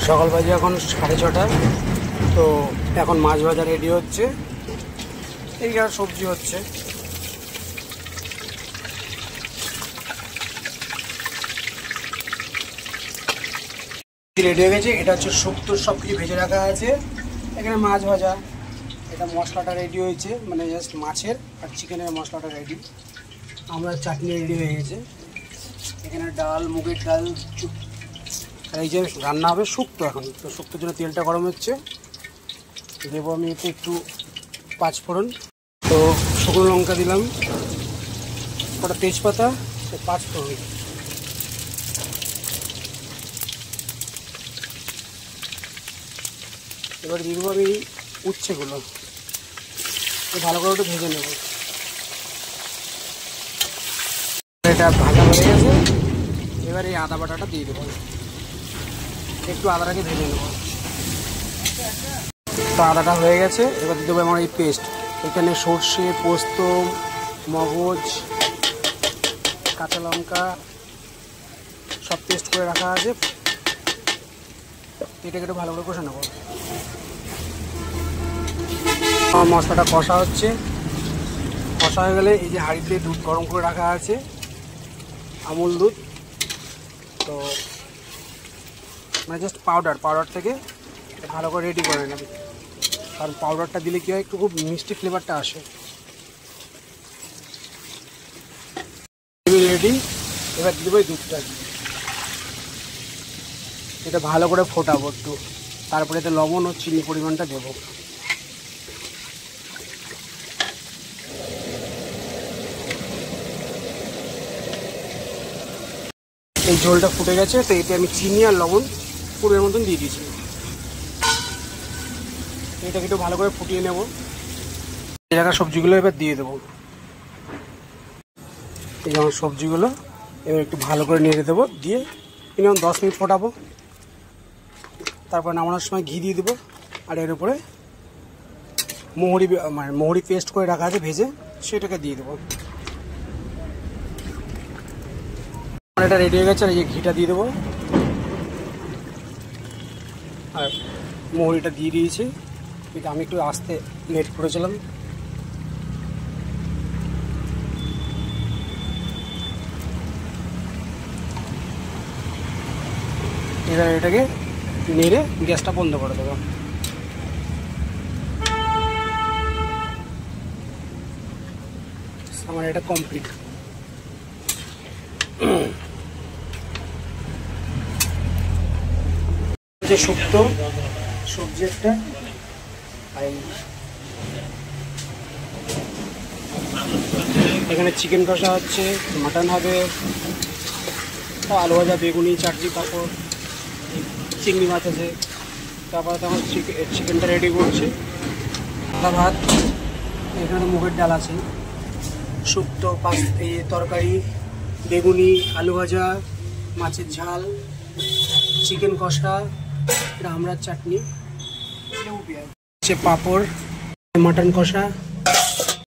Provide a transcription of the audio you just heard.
সকাল বাজে এখন 6:30। তো এখন মাছ ভাজা রেডি হচ্ছে, এইখানে সবজি হচ্ছে। রেডি হয়ে গেছে। এটা হচ্ছে শুক্তো, সব কিছু ভেজে রাখা আছে। এখানে মাছ ভাজা, এটা মশলাটা রেডি হয়েছে, মানে জাস্ট মাছের আর চিকেনের মশলাটা রেডি। আমরা চাটনি রেডি হয়ে গেছে। এখানে ডাল, মুগের ডাল, আর এই যে রান্না হবে শুক্তো। এখন তো শুক্তোর জন্য তেলটা গরম হচ্ছে, দেবো আমি এতে একটু 5 ফোড়ন, তো শুকনো লঙ্কা দিলাম, কটা তেজপাতা, 5 ফোড়ন। এবার দিয়ে দেবো আমি উচ্ছেগুলো, ভালো করে একটু ভেজে নেব। এটা ভাজা হয়ে গেছে, এবার এই আদা বাটাটা দিয়ে দেবো, একটু আদাটাকে ভেজে নেব। তো আদাটা হয়ে গেছে, এবার দিয়ে দেবো আমার এই পেস্ট। এখানে সর্ষে, পোস্ত, মগজ, কাঁচা লঙ্কা সব পেস্ট করে রাখা আছে। এটাকে একটু ভালো করে কষে নেব। আমার মশলাটা কষা হচ্ছে, কষা হয়ে গেলে এই যে হাঁড়িতে দুধ গরম করে রাখা আছে, আমুল দুধ। তো মানে জাস্ট পাউডার থেকে ভালো করে রেডি করে নেবে, কারণ পাউডারটা দিলে কী হয়, একটু খুব মিষ্টি ফ্লেভারটা আসে। রেডি, এবার দিয়ে দেবো দুধটা, এটা ভালো করে ফোটাবো একটু, তারপরে এতে লবণ ও চিনি পরিমাণটা দেবো। এই ঝোলটা ফুটে গেছে, তো এতে আমি চিনি আর লবণ পুরের মতন দিয়ে দিয়েছি। এটাকে একটু ভালো করে ফুটিয়ে নেব। এই রাখা সবজিগুলো এবার দিয়ে দেবো। এই যেমন সবজিগুলো এবার একটু ভালো করে নেড়ে দেবো, দিয়ে মিনিমাম 10 মিনিট ফোটাবো। তারপর নামানোর সময় ঘি দিয়ে দেবো, আর এর উপরে মোহরি পেস্ট করে রাখা আছে ভেজে, সেটাকে দিয়ে দেবো। এটা রেডি হয়ে গেছে, আর এই যে ঘিটা দিয়ে দেবো, আর মোহরিটা দিয়ে দিয়েছি। কিন্তু আমি একটু আস্তে লেট করেছিলাম। এবার এটাকে নেড়ে গ্যাসটা বন্ধ করে দেবো। আমার এটা কমপ্লিট। যে শুক্তো সবজি একটা, এখানে চিকেন কষা হচ্ছে, মাটন হবে, আলু ভাজা, বেগুনি, চাটনি, পাঁপড়, চিংড়ি মাছ আছে। তারপরে তো আমার চিকেনটা রেডি করছে। সাদা ভাত, এখানে মুগের ডাল আছে, শুক্তো, এই তরকারি, বেগুনি, আলু ভাজা, মাছের ঝাল, চিকেন কষা, আমড়ার চাটনি, পাঁপড়, মাটন কষা।